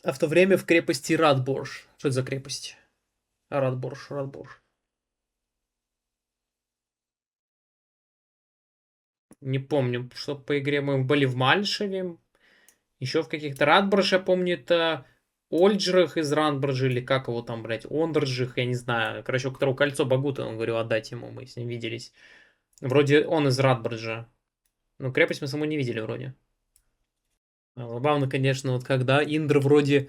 А в то время в крепости Радборж. Что это за крепость? Радборж, Радборж. Не помню, что по игре мы были в Мальшеве. Еще в каких-то Радборж, я помню, это Ольджрах из Радборжа, или как его там, блядь, Ондрджих, я не знаю. Короче, у которого кольцо Богута, он говорил отдать ему, мы с ним виделись. Вроде он из Радборджа. Но крепость мы саму не видели вроде. Забавно, конечно, вот когда Индра вроде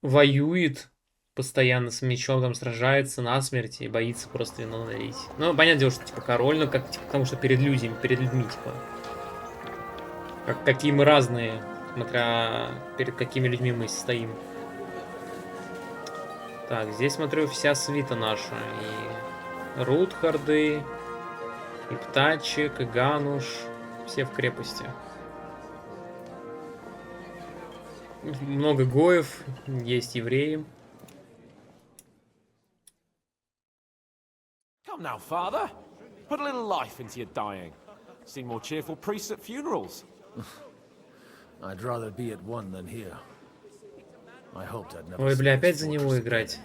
воюет постоянно с мечом, там сражается насмерть и боится просто вино налить. Ну, понятное дело, что типа король, но как, типа, потому что перед людьми, типа. Какие мы разные, смотря перед какими людьми мы стоим. Так, здесь, смотрю, вся свита наша. И Рутхарды, и Птачек, и Гануш. Все в крепости. Много гоев, есть евреи. Come now, father. Put a little life into your dying. See more cheerful priests at funerals. I'd rather be at one than here. I hoped I'd never. Ой, бля, опять за него играть.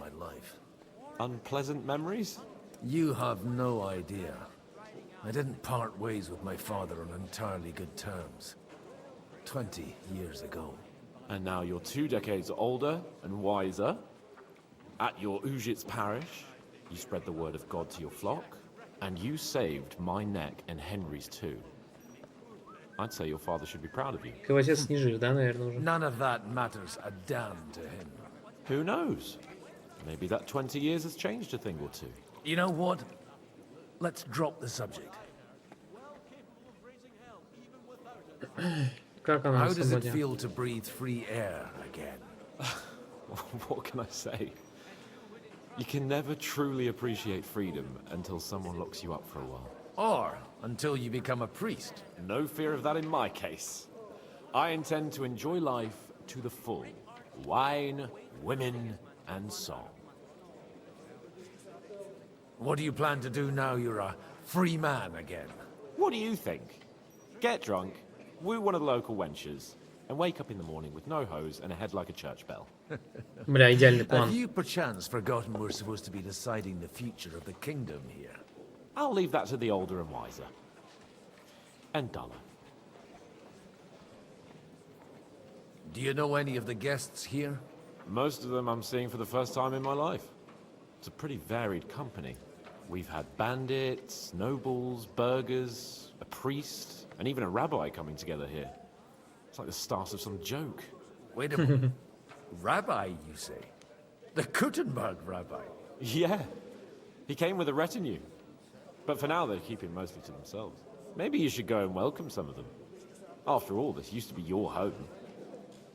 Unpleasant memories? You have no idea. I didn't part ways with my father on entirely good terms. 20 years ago. And now you're 2 decades older and wiser. At your Ujit's parish, you spread the word of God to your flock, and you saved my neck and Henry's too. I'd say your father should be proud of you. Твой отец не жив, да, наверное, уже? None of that matters a damn to him. Who knows? Maybe that 20 years has changed a thing or two. You know what? Let's drop the subject. Как она How на does it свободе? feel to breathe free air again? What can I say? You can never truly appreciate freedom until someone locks you up for a while. Or until you become a priest. No fear of that in my case. I intend to enjoy life to the full. Wine, women, and song. What do you plan to do now you're a free man again? What do you think? Get drunk, woo one of the local wenches, and wake up in the morning with no hose and a head like a church bell. Бля, идеальный Have план. you perchance forgotten we're supposed to be deciding the future of the kingdom here? I'll leave that to the older and wiser. And duller. Do you know any of the guests here? Most of them I'm seeing for the first time in my life. It's a pretty varied company. We've had bandits, nobles, burghers, a priest, and even a rabbi coming together here. It's like the start of some joke. Wait a minute. Rabbi, you say? The Gutenberg rabbi? Yeah, he came with a retinue. But for now, they're keeping mostly to themselves. Maybe you should go and welcome some of them. After all, this used to be your home.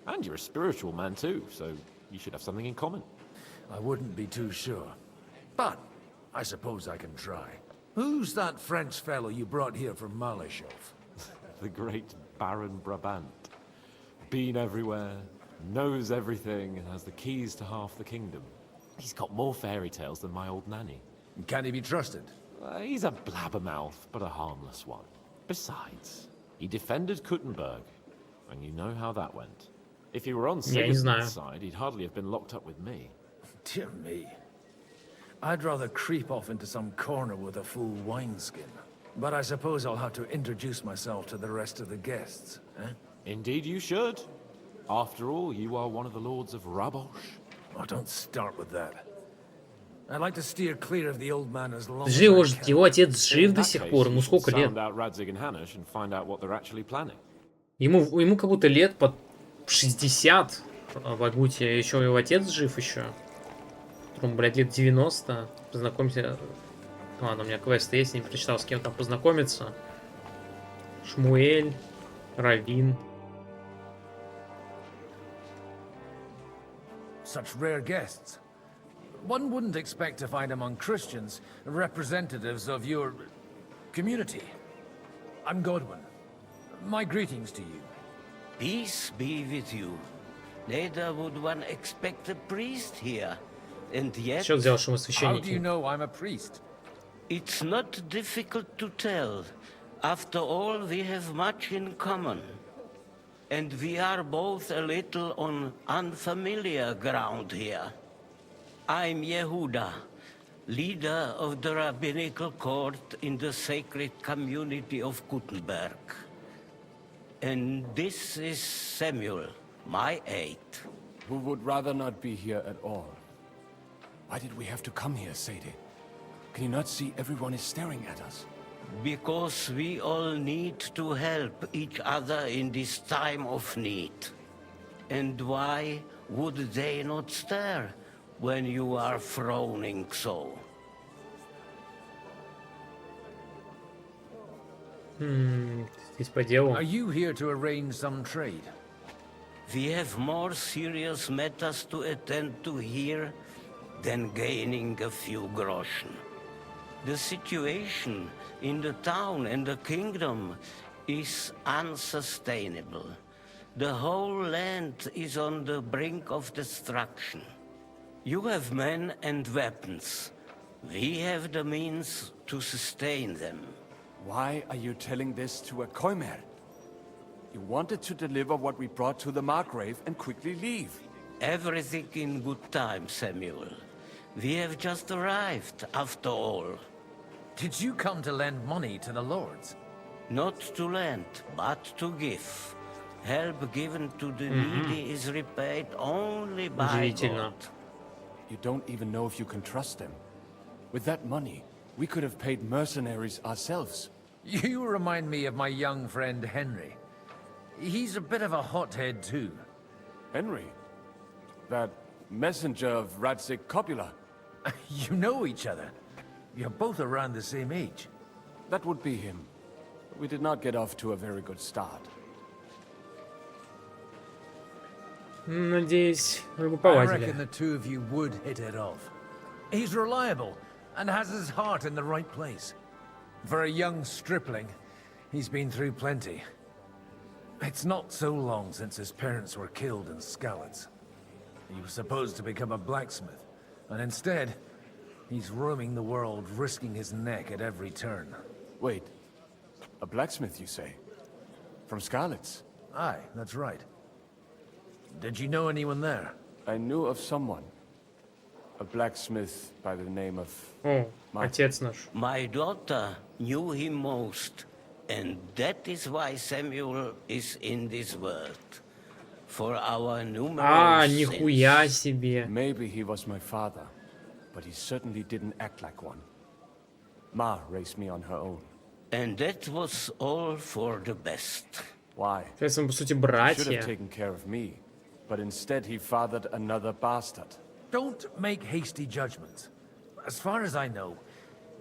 And you're a spiritual man too, so you should have something in common. I wouldn't be too sure. But I suppose I can try. Who's that French fellow you brought here from Malashov? The great Baron Brabant. Been everywhere, knows everything, and has the keys to half the kingdom. He's got more fairy tales than my old nanny. Can he be trusted? He's a blabbermouth, but a harmless one. Besides, he defended Kuttenberg, and you know how that went. If he were on Sigismund's side, he'd hardly have been locked up with me. Dear me. I'd rather creep off into some corner with a full wineskin. But I suppose I'll have to introduce myself to the rest of the guests, eh? Indeed you should. After all, you are one of the lords of Rabosh. Oh, don't start with that. I'd like to steer clear of the old man as long as Жив, I can. его отец жив In до that сих case, пор. you Ему should сколько лет? sound out Radzig and Hanush and find out what they're actually planning. Ему как будто лет под 60 в Богуте. Еще его отец жив еще. Которому, блядь, лет 90. Познакомься. Ладно, у меня квест есть, не прочитал, с кем там познакомиться. Шмуэль, Равин. Such rare guests. One wouldn't expect to find among Christians representatives of your community. I'm Godwin. My greetings to you. Peace be with you. Neither would one expect a priest here. And yet, Что сделал, что мы How do you священники? know I'm a priest? it's not difficult to tell. After all, we have much in common. and we are both a little on unfamiliar ground here. I'm Yehuda, leader of the rabbinical court in the sacred community of Gutenberg. And this is Samuel, my aide. Who would rather not be here at all. Why did we have to come here, Sadie? Can you not see everyone is staring at us? Because we all need to help each other in this time of need. And why would they not stare when you are frowning so? Здесь по делу. Are you here to arrange some trade? We have more serious matters to attend to here than gaining a few groschen. The situation in the town and the kingdom is unsustainable. The whole land is on the brink of destruction. You have men and weapons. We have the means to sustain them. Why are you telling this to a Koimer? You wanted to deliver what we brought to the Margrave and quickly leave. Everything in good time, Samuel. We have just arrived, after all. Did you come to lend money to the lords? Not to lend, but to give. Help given to the needy is repaid only by Удивительно. God. You don't even know if you can trust them. With that money, we could have paid mercenaries ourselves. You remind me of my young friend Henry. He's a bit of a hothead too. Henry? That messenger of Radzik Copula? You know each other. You're both around the same age. That would be him. We did not get off to a very good start. Надеюсь, вы бы I поладили. reckon the two of you would hit it off. He's reliable and has his heart in the right place. For a young stripling, he's been through plenty. It's not so long since his parents were killed in Skalitz. He was supposed to become a blacksmith, and instead, he's roaming the world, risking his neck at every turn. Wait, a blacksmith, you say? From Skalitz? Aye, that's right. Did you know anyone there? I knew of someone. A blacksmith by the name of... О, отец наш. My daughter knew him most, and that is why Samuel is in this world. For our numerous sins. Нихуя себе. Maybe he was my father, but he certainly didn't act like one. Ma raised me on her own. And that was all for the best. Why? Сейчас мы, по сути, He should братья. have taken care of me, but instead he fathered another bastard. Don't make hasty judgments. As far as I know,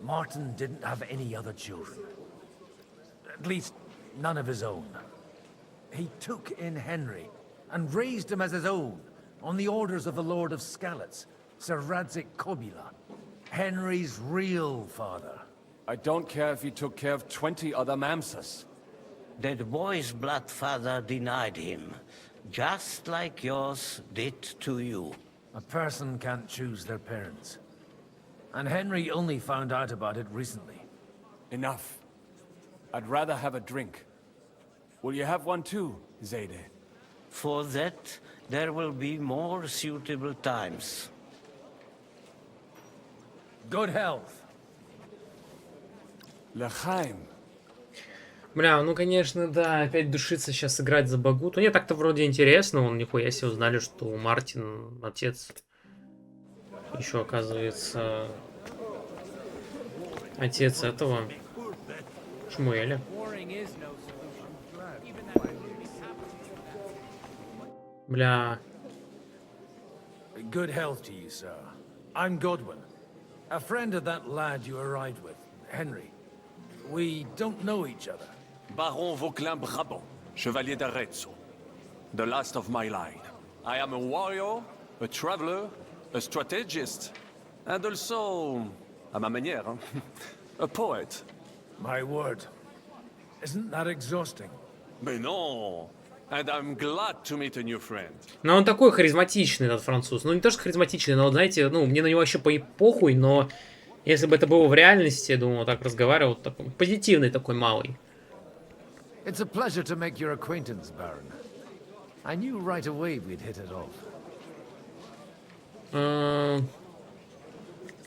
Martin didn't have any other children. At least, none of his own. He took in Henry and raised him as his own on the orders of the Lord of Skalitz, Sir Radzik Kobila, Henry's real father. I don't care if he took care of 20 other mamsas. That boy's blood father denied him, just like yours did to you. A person can't choose their parents. And Henry only found out about it recently. Enough. I'd rather have a drink. Will you have one too, Zayde? For that, there will be more suitable times. Good health. L'chaim. Бля, ну конечно, да, опять душиться сейчас играть за Богуту. Нет, так-то вроде интересно, он нихуя себе узнали, что Мартин отец еще оказывается отец этого Шмуэля. Бля, Good health to you, sir. I'm Godwin, a friend of that lad you arrived with, Henry. We don't know each other. Baron Vauquelin Brabant, Chevalier d'Arezzo, the last of my line. I am a warrior, a traveler, a strategist, and also, à ma manière, a poet. My word. Isn't that exhausting? Mais non! And I'm glad to meet a new friend. ну он такой харизматичный, этот француз. Ну не то, что харизматичный, но, вот, знаете, ну мне на него вообще похуй, но если бы это было в реальности, я думаю, так разговаривал, такой позитивный такой малый. It's a pleasure to make your acquaintance, Baron. I knew right away we'd hit it off.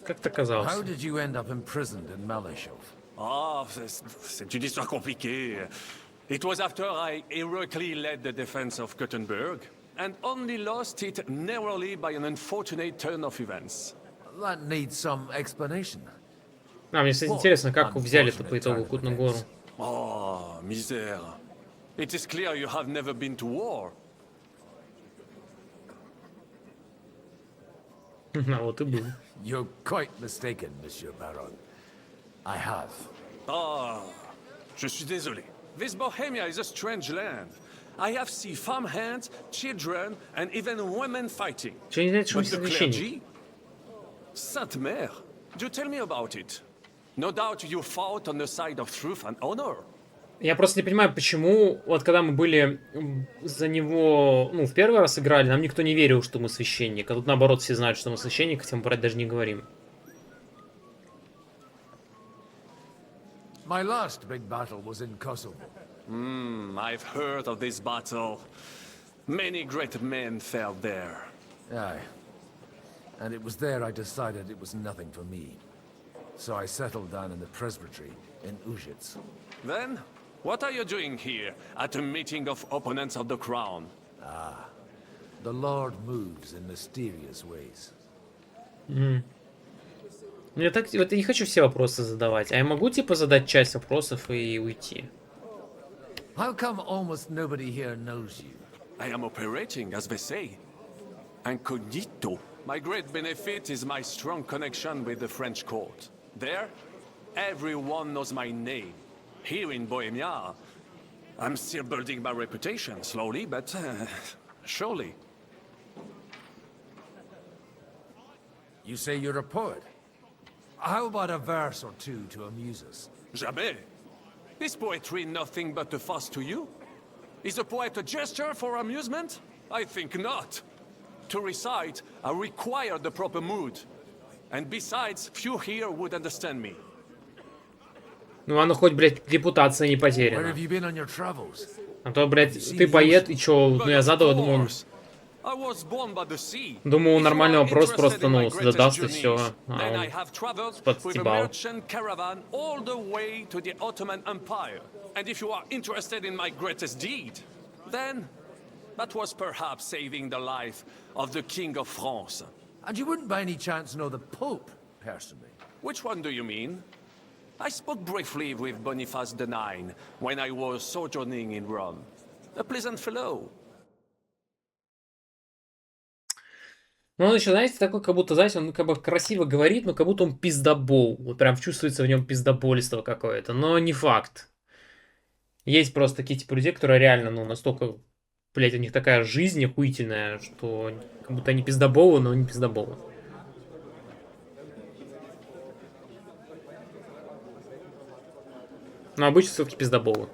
Как ты оказался? How did you end up imprisoned in Malashov? Ah, c'est une histoire compliquée. It was after I heroically led the defense of Gothenburg, and only lost it narrowly by an unfortunate turn of events. That needs some explanation. Мне, кстати, интересно, как взяли-то по итогу Кутную гору. Oh, misère. It is clear you have never been to war. А вот и был. You're quite mistaken, Monsieur Baron. I have. Ah, je suis désolé. This Bohemia is a strange land. I have seen farmhands, children, and even women fighting. Че не знаете, что But the священник? clergy? Sainte Mère, do tell me about it. No doubt you fought on the side of truth and honor. Я просто не понимаю, почему, вот когда мы были за него, ну, в первый раз играли, нам никто не верил, что мы священник. А тут наоборот все знают, что мы священник, хотя мы про это даже не говорим. My last big battle was in Kosovo. I've heard of this battle. Many great men fell there. Aye. And it was there I decided it was nothing for me. So I settled down in the presbytery in Ujits. Then, what are you doing here at a meeting of opponents of the crown? The Lord moves in mysterious ways. Я так вот я не хочу все вопросы задавать, а я могу типа задать часть вопросов и уйти. How come almost nobody here knows you? I am operating, as they say. Incognito. My great benefit is my strong connection with the French court. There, everyone knows my name. Here in Bohemia, I'm still building my reputation, slowly, but surely. You say you're a poet. How about a verse or two to amuse us? Jamais. Is poetry nothing but a fuss to you? Is a poet a gesture for amusement? I think not. To recite, I require the proper mood. And besides, few here would understand me. Ну ладно, хоть, блядь, репутация не Where потеряна. have you been on your travels? А то, блядь, ты поэт, и чё, ну я задал, думаю, I was born by the sea. Думаю, If нормальный you are вопрос interested просто, in ну, my greatest задаст и journeys, все. then I have traveled with a подстебал. merchant caravan all the way to the Ottoman Empire. And if you are interested in my greatest deed, then that was perhaps saving the life of the King of France. And you wouldn't by any chance know the Pope, personally? Which one do you mean? I spoke briefly with Boniface IX when I was sojourning in Rome. A pleasant fellow. Ну, он еще, знаете, такой, как будто, знаете, он как бы красиво говорит, но как будто он пиздобол. Вот прям чувствуется в нем пиздобольство какое-то, но не факт. Есть просто такие типа людей, которые реально, ну, настолько, блядь, у них такая жизнь охуительная, что как будто они пиздоболы, но не пиздоболы. Но обычно все-таки пиздоболы.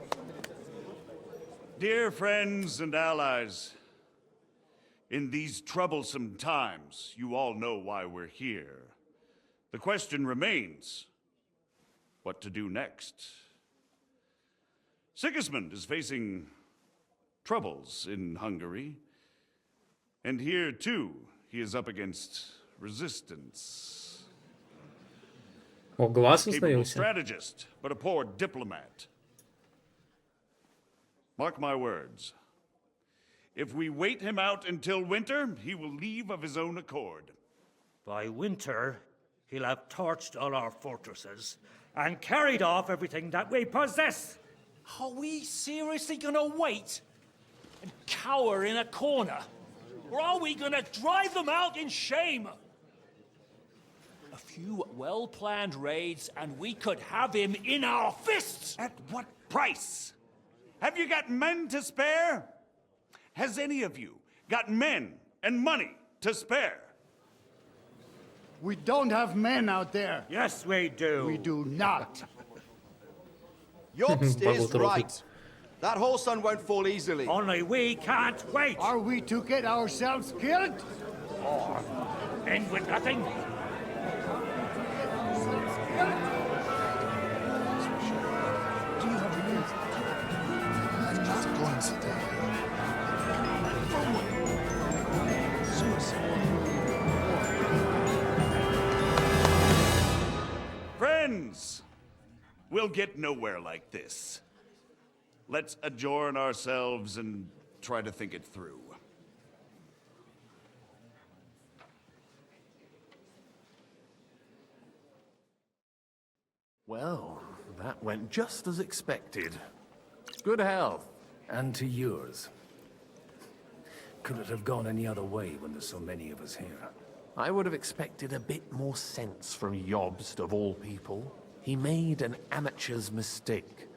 Dear friends and allies, in these troublesome times, you all know why we're here. The question remains, what to do next? Sigismund is facing troubles in Hungary, and here too, he is up against resistance. О, глаз Capable установился. strategist, but a poor diplomat. Mark my words. If we wait him out until winter, he will leave of his own accord. By winter, he'll have torched all our fortresses and carried off everything that we possess. Are we seriously gonna wait and cower in a corner? Or are we gonna drive them out in shame? A few well-planned raids and we could have him in our fists! At what price? Have you got men to spare? Has any of you got men and money to spare? We don't have men out there. Yes, we do. We do not. Jobst is Богута right. рофлит. That whole sun won't fall easily. Only we can't wait. Are we to get ourselves killed? End with nothing. We'll get nowhere like this. Let's adjourn ourselves and try to think it through. Well, that went just as expected. Good health. And to yours. Could it have gone any other way when there's so many of us here? I would have expected a bit more sense from Jobst, of all people. He made an amateur's mistake.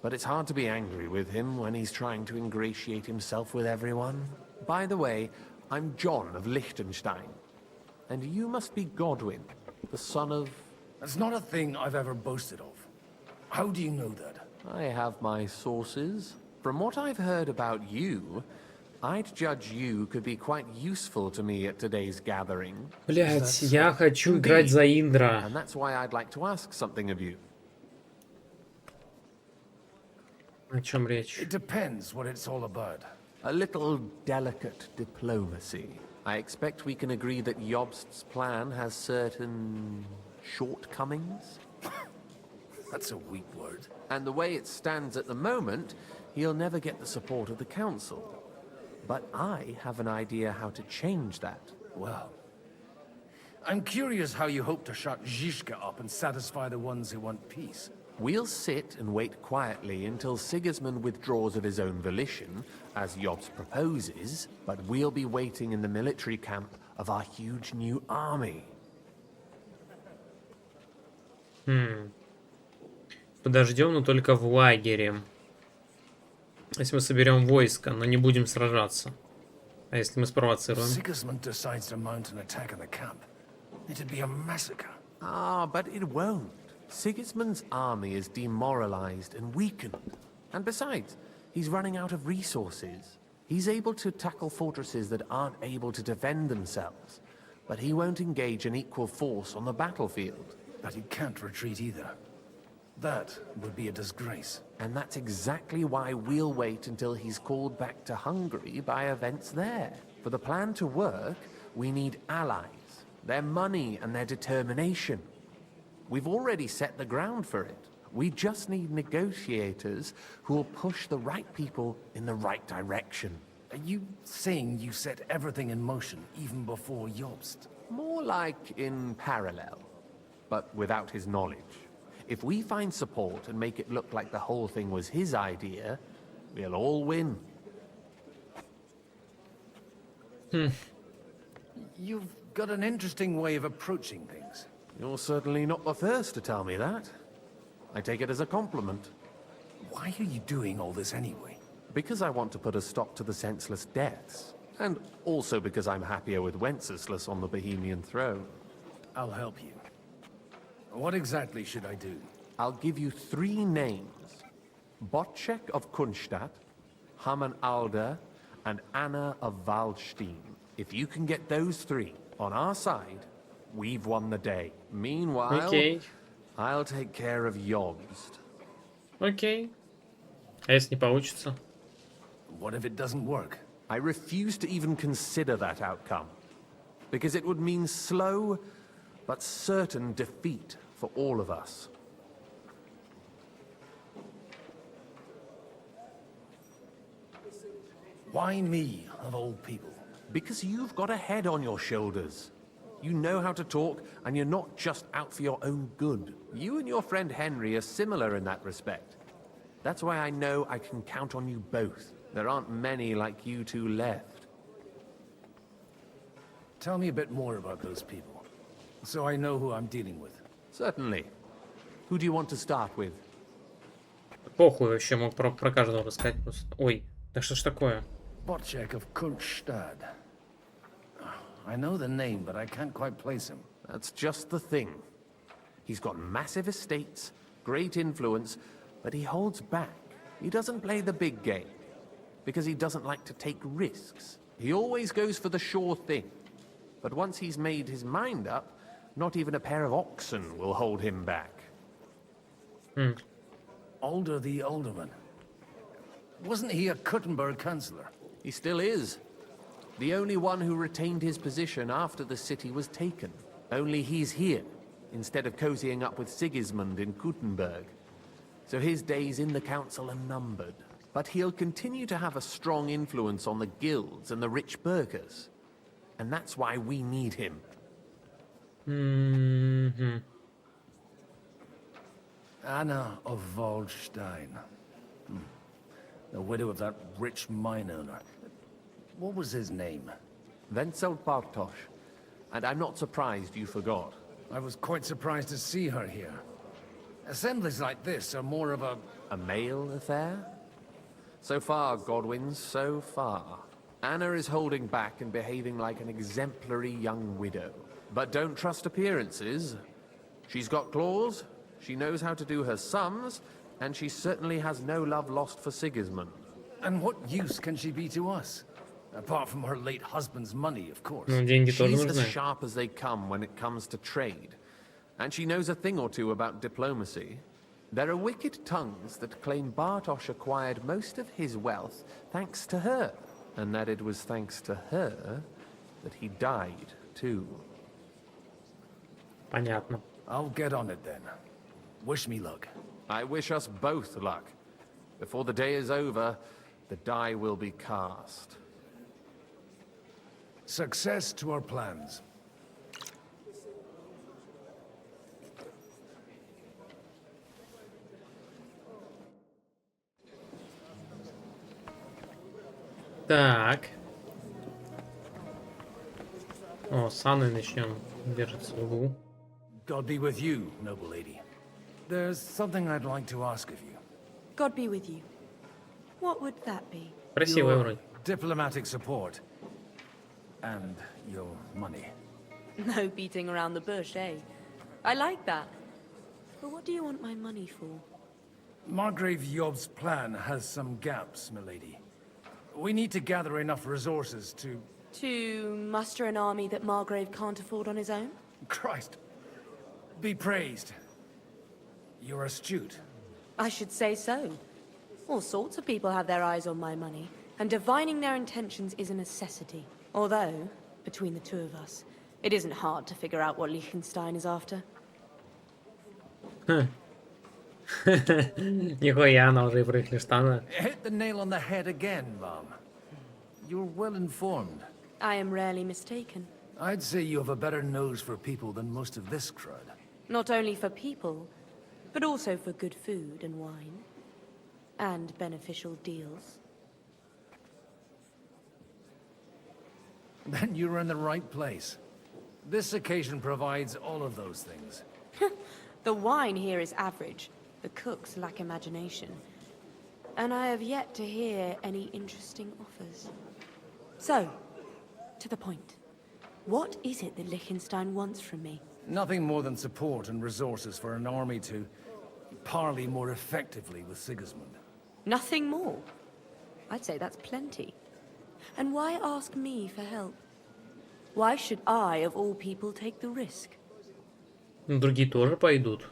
But it's hard to be angry with him when he's trying to ingratiate himself with everyone. By the way, I'm John of Liechtenstein. And you must be Godwin, the son of... That's not a thing I've ever boasted of. How do you know that? I have my sources. From what I've heard about you, I'd judge you could be quite useful to me at today's gathering. Блять, я хочу играть за Индра. And that's why I'd like to ask something of you. О чем речь? It depends what it's all about. A little delicate diplomacy. I expect we can agree that Jobst's plan has certain shortcomings. That's a weak word. And the way it stands at the moment, he'll never get the support of the council. But I have an idea how to change that. Well, I'm curious how you hope to shut Zizka up and satisfy the ones who want peace. We'll sit and wait quietly until Sigismund withdraws of his own volition, as Jobst proposes, but we'll be waiting in the military camp of our huge new army. Подождем, но только в лагере. Если мы соберем войско, но не будем сражаться. А если мы спровоцируем? Sigismund decides to mount an attack on the camp. It'd be a massacre. Ah, but it won't. Sigismund's army is demoralized and weakened. And besides, he's running out of resources. He's able to tackle fortresses that aren't able to defend themselves. But he won't engage an equal force on the battlefield. But he can't retreat either. That would be a disgrace. And that's exactly why we'll wait until he's called back to Hungary by events there. For the plan to work, we need allies, their money and their determination. We've already set the ground for it. We just need negotiators who will push the right people in the right direction. Are you saying you set everything in motion even before Jobst? More like in parallel, but without his knowledge. If we find support and make it look like the whole thing was his idea, we'll all win. You've got an interesting way of approaching things. You're certainly not the first to tell me that. I take it as a compliment. Why are you doing all this anyway? Because I want to put a stop to the senseless deaths. And also because I'm happier with Wenceslas on the Bohemian throne. I'll help you. What exactly should I do? I'll give you 3 names. Botchek of Kunstadt, Haman Alder, and Anna of Waldstein. If you can get those 3 on our side, we've won the day. Meanwhile, I'll take care of Jobst. Окей. А если не получится? What if it doesn't work? I refuse to even consider that outcome. Because it would mean slow, but certain defeat for all of us. Why me, of all people? Because you've got a head on your shoulders. You know how to talk, and you're not just out for your own good. You and your friend Henry are similar in that respect. That's why I know I can count on you both. There aren't many like you two left. Tell me a bit more about those people, so I know who I'm dealing with. Certainly. Who do you want to start with? Похуй вообще, мог про каждого рассказать просто. Ой, да что ж такое? Botchek of Kunststadt. I know the name, but I can't quite place him. That's just the thing. He's got massive estates, great influence, but he holds back. He doesn't play the big game, because he doesn't like to take risks. He always goes for the sure thing. But once he's made his mind up, not even a pair of oxen will hold him back. Alder the Alderman. Wasn't he a Kuttenberg councillor? He still is. The only one who retained his position after the city was taken. Only he's here, instead of cozying up with Sigismund in Kuttenberg. so his days in the council are numbered. But he'll continue to have a strong influence on the guilds and the rich burghers. And that's why we need him. Anna of Waldstein. The widow of that rich mine owner. What was his name? Wenzel Bartosz. And I'm not surprised you forgot. I was quite surprised to see her here. Assemblies like this are more of a... A male affair? So far, Godwin, so far. Anna is holding back and behaving like an exemplary young widow. But don't trust appearances. She's got claws, she knows how to do her sums, and she certainly has no love lost for Sigismund. And what use can she be to us? Apart from her late husband's money, of course. Ну, деньги тоже She's as нужны. sharp as they come when it comes to trade. And she knows a thing or two about diplomacy. There are wicked tongues that claim Bartosz acquired most of his wealth thanks to her. And that it was thanks to her that he died, too. Понятно. I'll get on it then. Wish me luck. I wish us both luck. Before the day is over, the die will be cast. Success to our plans. Так. О, с Анной начнем. Держится в углу. God be with you, noble lady. There's something I'd like to ask of you. God be with you. What would that be? Красивая Your вроде. diplomatic support. And your money. No beating around the bush, eh? I like that. But what do you want my money for? Margrave Yob's plan has some gaps, milady. We need to gather enough resources to... To muster an army that Margrave can't afford on his own? Christ! Be praised. You're astute. I should say so. All sorts of people have their eyes on my money, and divining their intentions is a necessity. Although, between the two of us, it isn't hard to figure out what Liechtenstein is after. Нихуя, она уже и про Лихтенштейна. Hit the nail on the head again, Mom. You're well informed. I am rarely mistaken. I'd say you have a better nose for people than most of this crowd. Not only for people, but also for good food and wine. And beneficial deals. Then you're in the right place. This occasion provides all of those things. The wine here is average. The cooks lack imagination. And I have yet to hear any interesting offers. So, to the point. What is it that Liechtenstein wants from me? Nothing more than support and resources for an army to parley more effectively with Sigismund. Nothing more? I'd say that's plenty. And why ask me for help? Why should I, of all people, take the risk? Ну, другие тоже пойдут.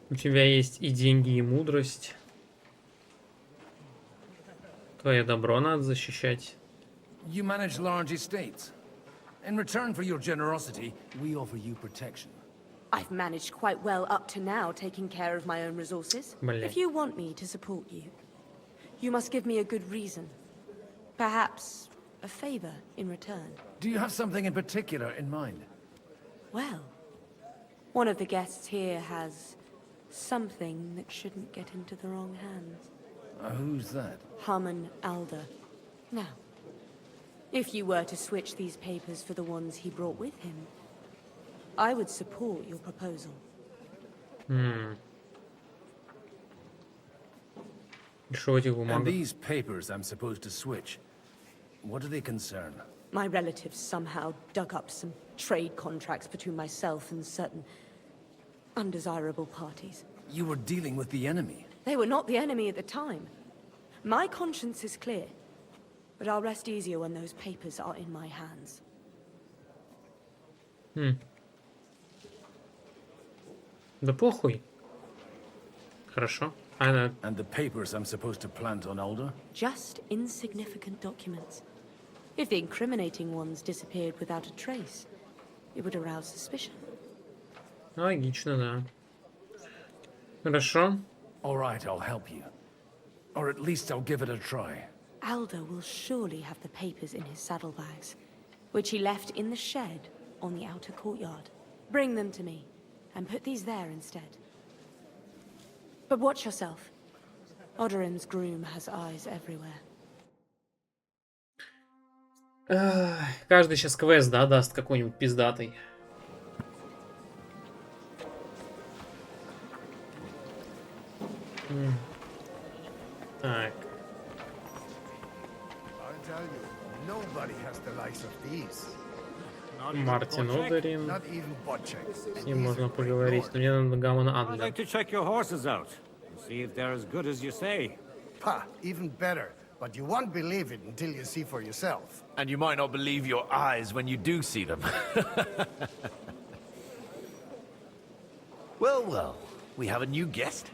У тебя есть и деньги, и мудрость. Твое добро надо защищать. You manage large estates. In return for your generosity, we offer you protection. I've managed quite well up to now, taking care of my own resources. Блядь. If you want me to support you, you must give me a good reason. Perhaps a favor in return. Do you have something in particular in mind? Well, one of the guests here has something that shouldn't get into the wrong hands. Who's that? Harmon Alder. Now, if you were to switch these papers for the ones he brought with him, I would support your proposal. Что в этих And бумагах? these papers I'm supposed to switch, what do they concern? My relatives somehow dug up some trade contracts between myself and certain undesirable parties. You were dealing with the enemy. They were not the enemy at the time. My conscience is clear, but I'll rest easier when those papers are in my hands. Да похуй. Хорошо. Она... And the papers I'm supposed to plant on Alder? Just insignificant documents. If the incriminating ones disappeared without a trace, it would arouse suspicion. Логично, да. Хорошо. All right, I'll help you. Or at least I'll give it a try. Aldo will surely have the papers in his saddlebags, which he left in the shed on the outer courtyard. Bring them to me, and put these there instead. But watch yourself. Odorin's groom has eyes everywhere. Каждый сейчас квест, да, даст какой-нибудь пиздатый. Так. Мартин Одерин. С ним можно поговорить. Но мне надо Гамона I'd Адлер. like to check your horses out. See if they're as good as you say. Pah, even better. But you won't believe it until you see for yourself. And you might not believe your eyes when you do see them. Well, well, we have a new guest.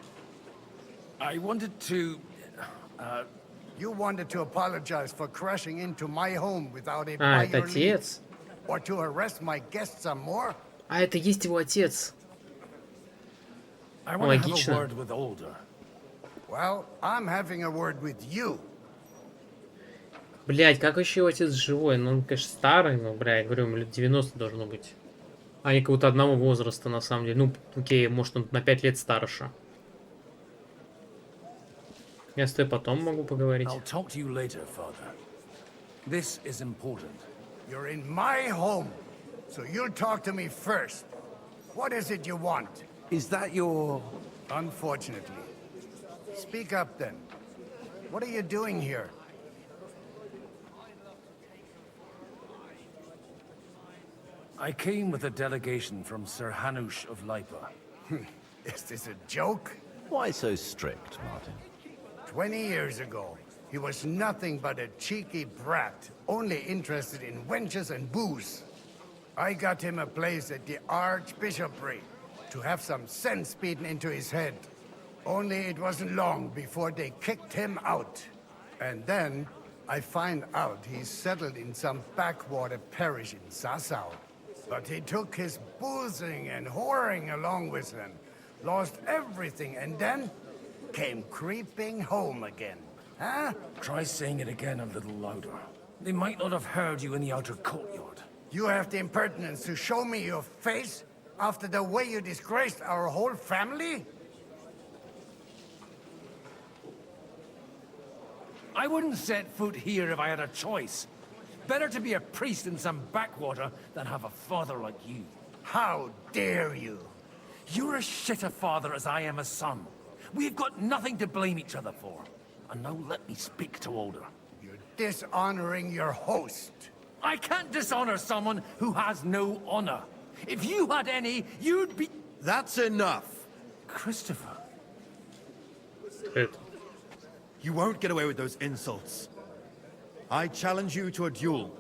I wanted to... You wanted to apologize for crashing into my home without a А, prior это leave, отец. or to arrest my guests some more. А, это есть его отец. I want to have a Логично. word with Older. Well, I'm having a word with you. Блять, как вообще его отец живой? Ну, он, конечно, старый, но, блядь, говорю, ему лет 90 должно быть. Они какого-то одного возраста, на самом деле. Ну, окей, может, он на 5 лет старше. Я с тобой потом могу поговорить. I'll talk to you later, Father. This is important. You're in my home, so you'll talk to me first. What is it you want? Is that your... Unfortunately. Speak up then. What are you doing here? I came with a delegation from Sir Hanush of Lipa. Is this a joke? Why so strict, Martin? 20 years ago, he was nothing but a cheeky brat, only interested in wenches and booze. I got him a place at the Archbishopric to have some sense beaten into his head. Only it wasn't long before they kicked him out. And then I find out he's settled in some backwater parish in Sassau. But he took his boozing and whoring along with him, lost everything, and then came creeping home again. Huh? Try saying it again a little louder. They might not have heard you in the outer courtyard. You have the impertinence to show me your face after the way you disgraced our whole family? I wouldn't set foot here if I had a choice. Better to be a priest in some backwater than have a father like you. How dare you? You're as shit a father as I am a son. We've got nothing to blame each other for. And now let me speak to Older. You're dishonoring your host. I can't dishonor someone who has no honor. If you had any, you'd be... That's enough. Christopher. Это. You won't get away with those insults. I challenge you to a duel.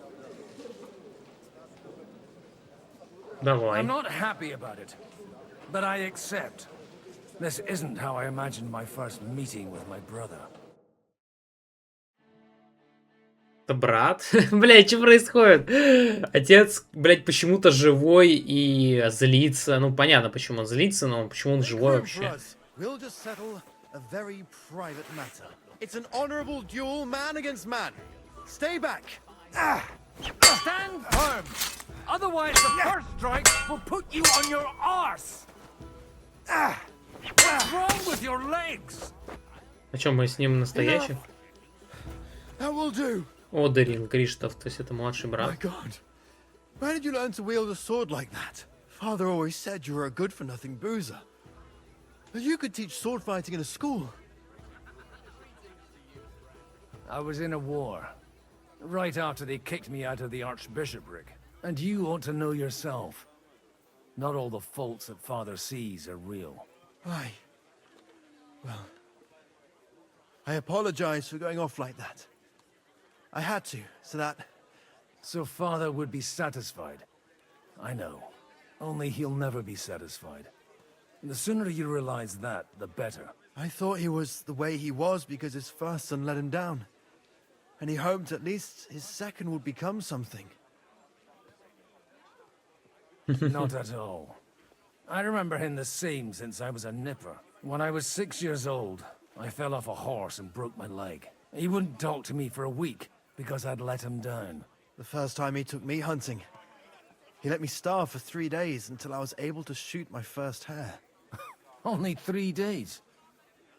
Давай. I'm not happy about it, but I accept. This isn't how I imagined my first meeting with my brother. Это брат? Блять, что происходит? Отец, блять, почему-то живой и злится. Ну, понятно, почему он злится, но почему он живой вообще? We'll just settle a very private matter. It's an honorable duel, man against man. Stay back. Stand firm! Otherwise the first strike will put you on your arse! What's wrong with your legs? А что, мы с ним настоящий? That will do. Одерин Криштоф, то есть это младший My брат. God. Where did you learn to wield a sword like that? Father always said you were a good-for-nothing boozer. But you could teach sword fighting in a school. I was in a war. Right after they kicked me out of the Archbishopric. And you ought to know yourself. Not all the faults that Father sees are real. Aye. Well, I apologize for going off like that. I had to, so that... So Father would be satisfied. I know. Only he'll never be satisfied. The sooner you realize that, the better. I thought he was the way he was because his first son let him down. And he hoped at least his second would become something. Not at all. I remember him the same since I was a nipper. When I was 6 years old, I fell off a horse and broke my leg. He wouldn't talk to me for a week because I'd let him down. The first time he took me hunting, he let me starve for 3 days until I was able to shoot my first hare. Only 3 days.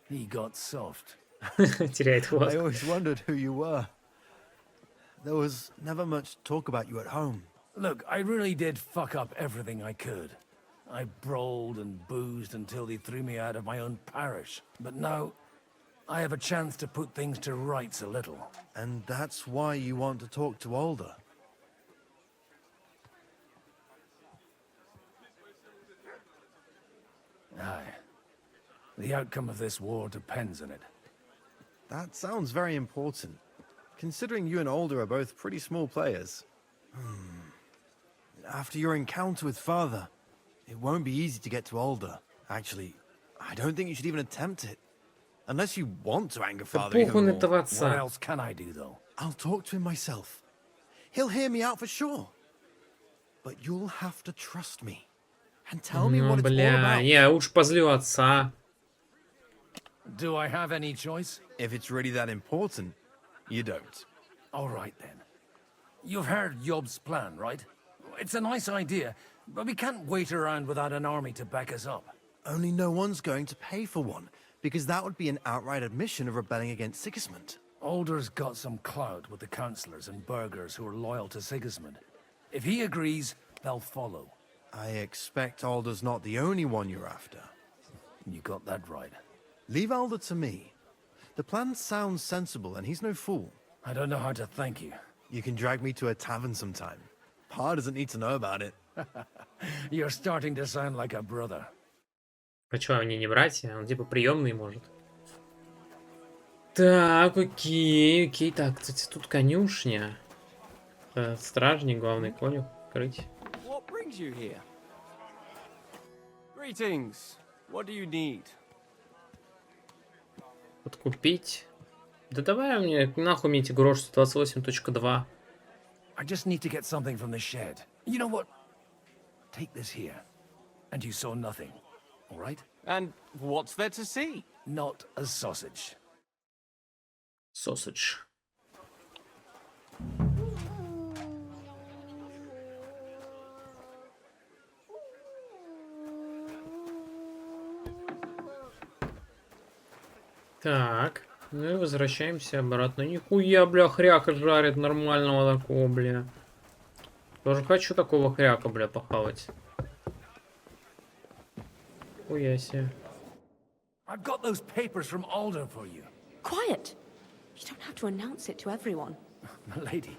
He got soft. Теряет хвост. I always wondered who you were. There was never much talk about you at home. Look, I really did fuck up everything I could. I brawled and boozed until they threw me out of my own parish. But now, I have a chance to put things to rights a little. And that's why you want to talk to Alder. Aye. The outcome of this war depends on it. That sounds very important, considering you and Alder are both pretty small players. After your encounter with Father, it won't be easy to get to Alder. Actually, I don't think you should even attempt it. Unless you want to anger Father even Похуй на more. этого What отца. else can I do, though? I'll talk to him myself. He'll hear me out for sure. But you'll have to trust me. And tell me Ну, what it's all бля, about. я лучше позлю отца. Do I have any choice? If it's really that important, you don't. All right, then. You've heard Yob's plan, right? It's a nice idea, but we can't wait around without an army to back us up. Only no one's going to pay for one, because that would be an outright admission of rebelling against Sigismund. Alder's got some clout with the councillors and burghers who are loyal to Sigismund. If he agrees, they'll follow. I expect Alder's not the only one you're after. You got that right. Leave Alder to me. The plan sounds sensible, and he's no fool. I don't know how to thank you. You can drag me to a tavern sometime. Pa doesn't need to know about it. You're starting to sound like a brother. А чё, они не братья? Он типа приемный может. Так, окей. Так, кстати, тут конюшня. Стражник, главный конюх. Крыть. What brings you here? Greetings. What do you need? Подкупить. Да давай мне, нахуй мне эти грош 128.2. I just need to get something from the shed. You know what? Take this here. And you saw nothing. All right? And what's there to see? Not a sausage. Sausage. Так, ну и возвращаемся обратно. Нихуя, бля, хряка жарит нормального такого, бля. Тоже хочу такого хряка, бля, похавать. Хуя себе. I've got those papers from Alder for you. Quiet! You don't have to announce it to everyone. Lady,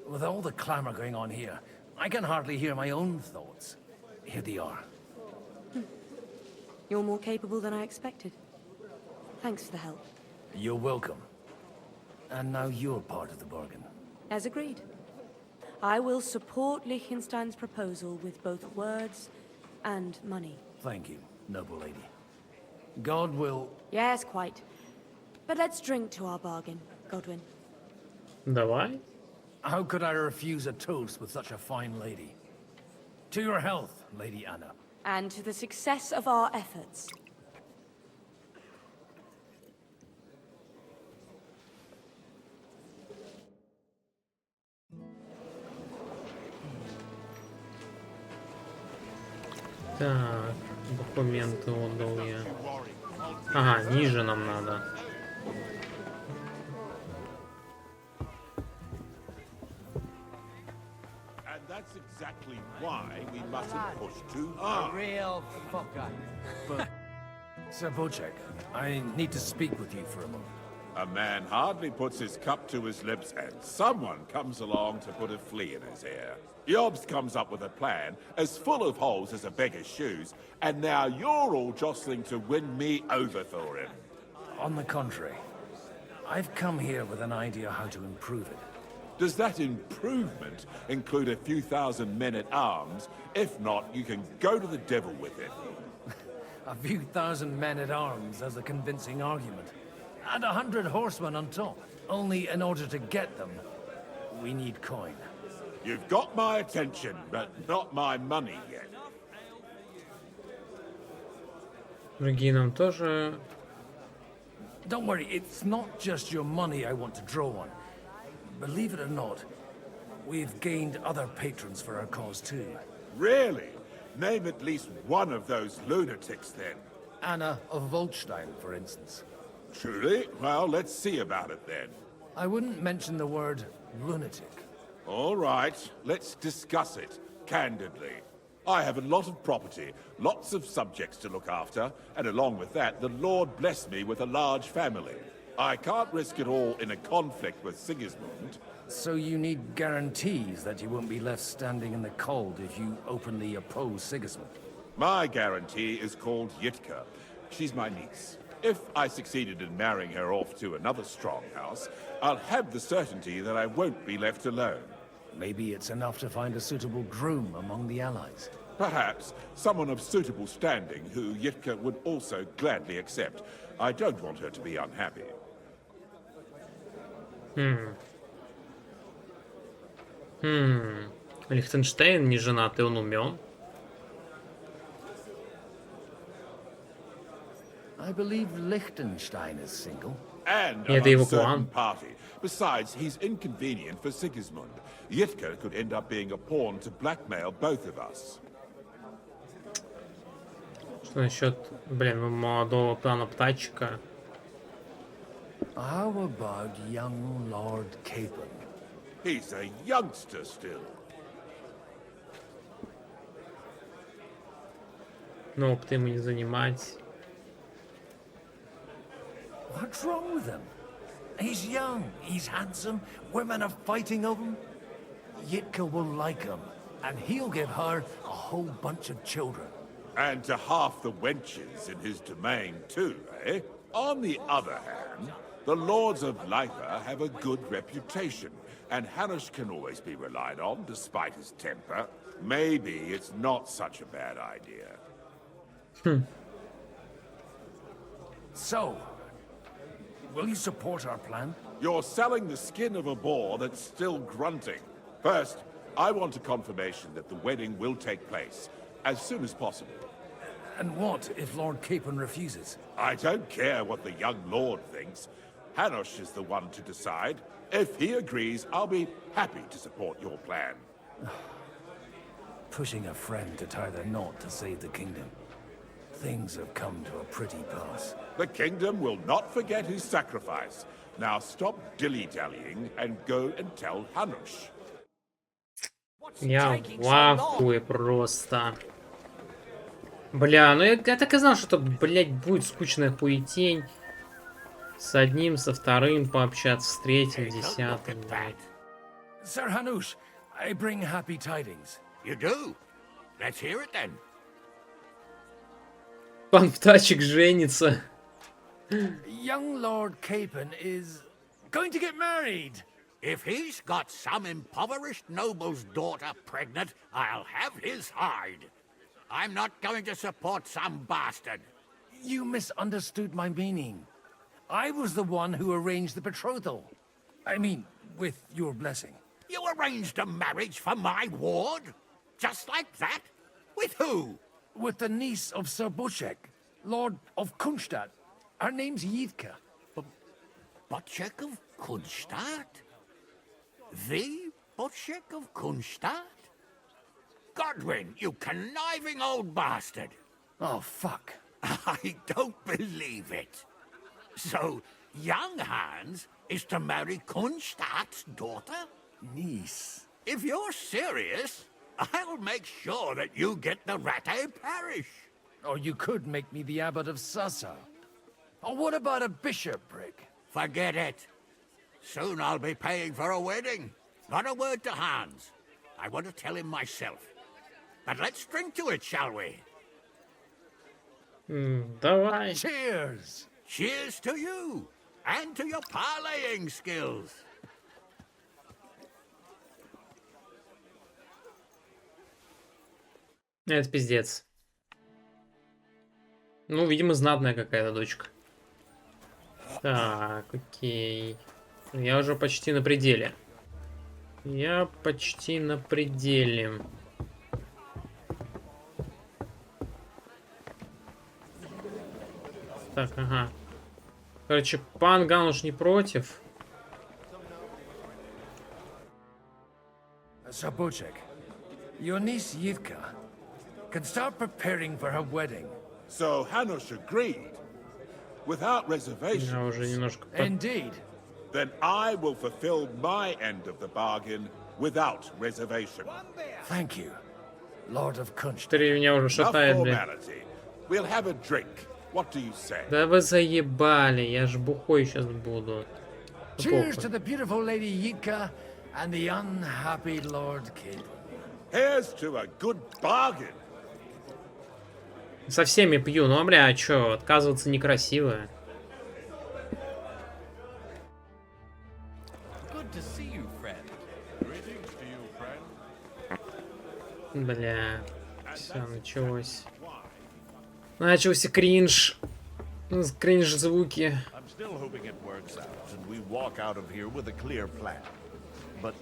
with all the clamor going on here, I can hardly hear my own thoughts. Here they are. You're more capable than I expected. Thanks for the help. You're welcome. And now you're part of the bargain. As agreed. I will support Liechtenstein's proposal with both words and money. Thank you, noble lady. God will... Yes, quite. But let's drink to our bargain, Godwin. Давай. How could I refuse a toast with such a fine lady? To your health, Lady Anna. And to the success of our efforts. Так, документы отдал я. Ага, ниже нам надо. And that's exactly why we mustn't push too hard. Real fucker. But... Sir Bocek, I need to speak with you for a moment. A man hardly puts his cup to his lips and someone comes along to put a flea in his ear. Yobs comes up with a plan as full of holes as a beggar's shoes, and now you're all jostling to win me over for him. On the contrary, I've come here with an idea how to improve it. Does that improvement include a few thousand men-at-arms? If not, you can go to the devil with it. A few thousand men-at-arms as a convincing argument. And 100 horsemen on top. Only in order to get them, we need coin. You've got my attention, but not my money yet. Другие нам тоже... Don't worry, it's not just your money I want to draw on. Believe it or not, we've gained other patrons for our cause too. Really? Name at least one of those lunatics then. Anna of Volstein, for instance. Truly? Well, let's see about it then. I wouldn't mention the word lunatic. All right, let's discuss it, candidly. I have a lot of property, lots of subjects to look after, and along with that, the Lord bless me with a large family. I can't risk it all in a conflict with Sigismund. So you need guarantees that you won't be left standing in the cold if you openly oppose Sigismund? My guarantee is called Yitka. She's my niece. If I succeeded in marrying her off to another strong house, I'll have the certainty that I won't be left alone. Maybe it's enough to find a suitable groom among the allies. Perhaps someone of suitable standing who Yitka would also gladly accept. I don't want her to be unhappy. Лихтенштейн не женатый, он умен. I believe Liechtenstein is single. And Yeah, an they were uncertain gone. party. Besides, he's inconvenient for Sigismund. Yitka could end up being a pawn to blackmail both of us. Что насчет, блин, молодого плана птачка? How about young Lord Capon? He's a youngster still. Но опыт ему не занимать. What's wrong with him? He's young, he's handsome, women are fighting over him. Yitka will like him, and he'll give her a whole bunch of children. And to half the wenches in his domain too, eh? On the other hand, the Lords of Leipa have a good reputation, and Hanush can always be relied on, despite his temper. Maybe it's not such a bad idea. So, will you support our plan? You're selling the skin of a boar that's still grunting. First, I want a confirmation that the wedding will take place, as soon as possible. And what if Lord Capon refuses? I don't care what the young lord thinks. Hanush is the one to decide. If he agrees, I'll be happy to support your plan. Pushing a friend to tie the knot to save the kingdom. Things have come to a pretty pass. The kingdom will not forget his sacrifice. Now stop dilly-dallying and go and tell Hanush. Я в ахуе просто. Бля, ну я так и знал, что это, блядь, будет скучная хуетень. С одним, со вторым пообщаться, с третьим, десятым. Sir Hanush, I bring happy tidings. You do? Let's hear it then. Пан Птачек женится. Young Lord Capon is going to get married. If he's got some impoverished noble's daughter pregnant, I'll have his hide. I'm not going to support some bastard. You misunderstood my meaning. I was the one who arranged the betrothal. I mean, with your blessing. You arranged a marriage for my ward? Just like that? With who? With the niece of Sir Bushek, Lord of Kunstadt. Her name's Yitka. Bushek of Kunstadt? The Bushek of Kunstadt? Godwin, you conniving old bastard. Oh, fuck. I don't believe it. So, young Hans is to marry Kunstadt's daughter? Niece. If you're serious, I'll make sure that you get the Rattay parish. Or you could make me the abbot of Sassa. Or what about a bishopric? Forget it. Soon I'll be paying for a wedding. Not a word to Hans. I want to tell him myself. But let's drink to it, shall we? Давай. Cheers! Cheers to you, and to your parlaying skills. Это пиздец. Ну, видимо, знатная какая-то дочка. Так, окей. Я уже почти на пределе. Я почти на пределе. Так, ага. Короче, пан Гануш не против. Sabocek, your niece Yitka can start preparing for her wedding. So Hanush agreed, without reservation. Я уже немножко... Indeed. Then I will fulfill my end of the bargain without reservation. Thank you, Lord of Kunst. Меня уже Enough шатает, блин. formality. We'll have a drink. What do you say? Да вы заебали, я ж бухой сейчас буду. Ну, Cheers похуй. to the beautiful lady Yitka and the unhappy Lord Kid. Here's to a good bargain. Со всеми пью, ну, бля, а чё, отказываться некрасиво. Good to see you, friend. Greetings to you, friend. Бля, все, началось. Начался кринж. Кринж звуки. I'm still hoping it works out and we walk out of here with a clear plan. But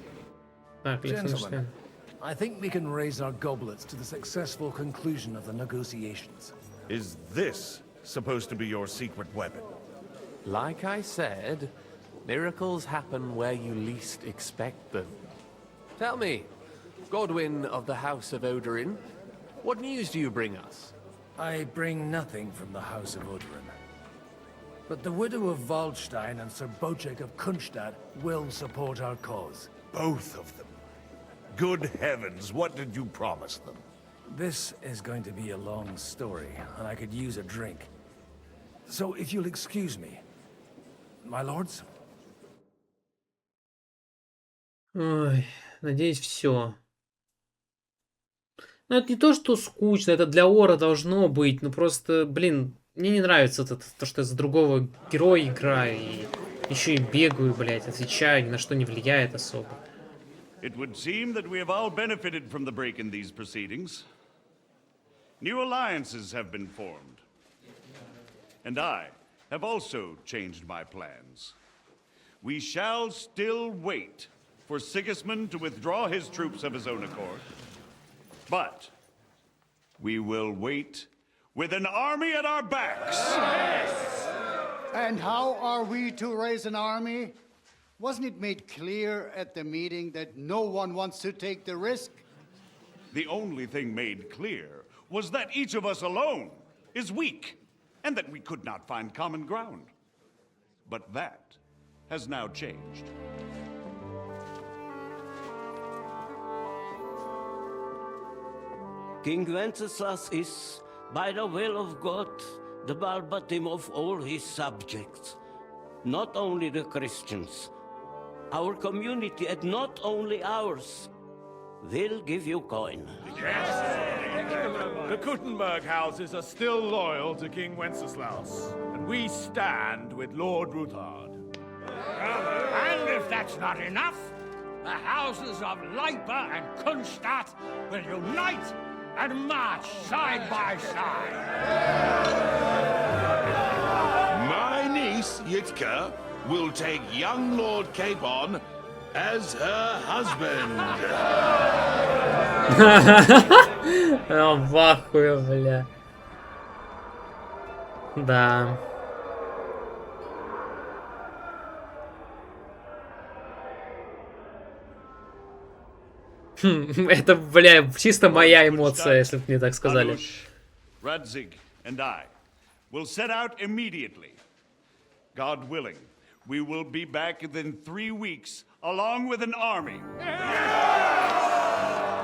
Так, Gentlemen, I think we can raise our goblets to the successful conclusion of the negotiations. is this supposed to be your secret weapon? Like I said, miracles happen where you least expect them. Tell me, Godwin of the House of Odorin, what news do you bring us? I bring nothing from the House of Odorin. But the widow of Waldstein and Sir Bocek of Kunstadt will support our cause. Both of them. Good heavens, what did you promise them? This is going to be a long story, and I could use a drink. So if you'll excuse me, my lords? Ой, надеюсь, все. Ну, это не то, что скучно, это для Ора должно быть, ну просто, блин, мне не нравится это, то, что я за другого героя играю, и еще и бегаю, блядь, отвечаю, ни на что не влияет особо. It would seem that we have all benefited from the break in these proceedings. New alliances have been formed. And I have also changed my plans. We shall still wait for Sigismund to withdraw his troops of his own accord. But we will wait with an army at our backs. And how are we to raise an army? Wasn't it made clear at the meeting that no one wants to take the risk? The only thing made clear was that each of us alone is weak, and that we could not find common ground. But that has now changed. King Wenceslas is, by the will of God, the Balbatim of all his subjects. Not only the Christians, our community, and not only ours, will give you coin. The Kuttenberg houses are still loyal to King Wenceslaus, and we stand with Lord Ruthard. And if that's not enough, the houses of Leipa and Kunstadt will unite and march side by side. My niece, Yitka, will take young Lord Capon as her husband. В ахуе, бля. Да. Это, бля, чисто моя эмоция, если бы мне так сказали. Radzig and I will set out immediately. God willing, we will be back within 3 weeks, along with an army.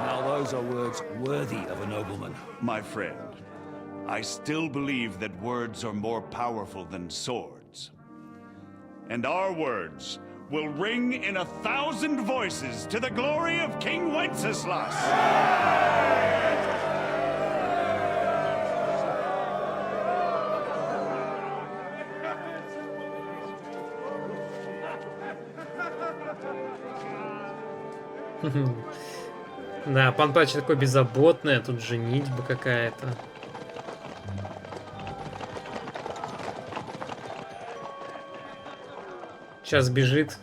Now those are words worthy of a nobleman. My friend, I still believe that words are more powerful than swords. And our words will ring in 1,000 voices to the glory of King Wenceslas. Да, Панпач такой беззаботный, а тут женитьба какая-то. Сейчас бежит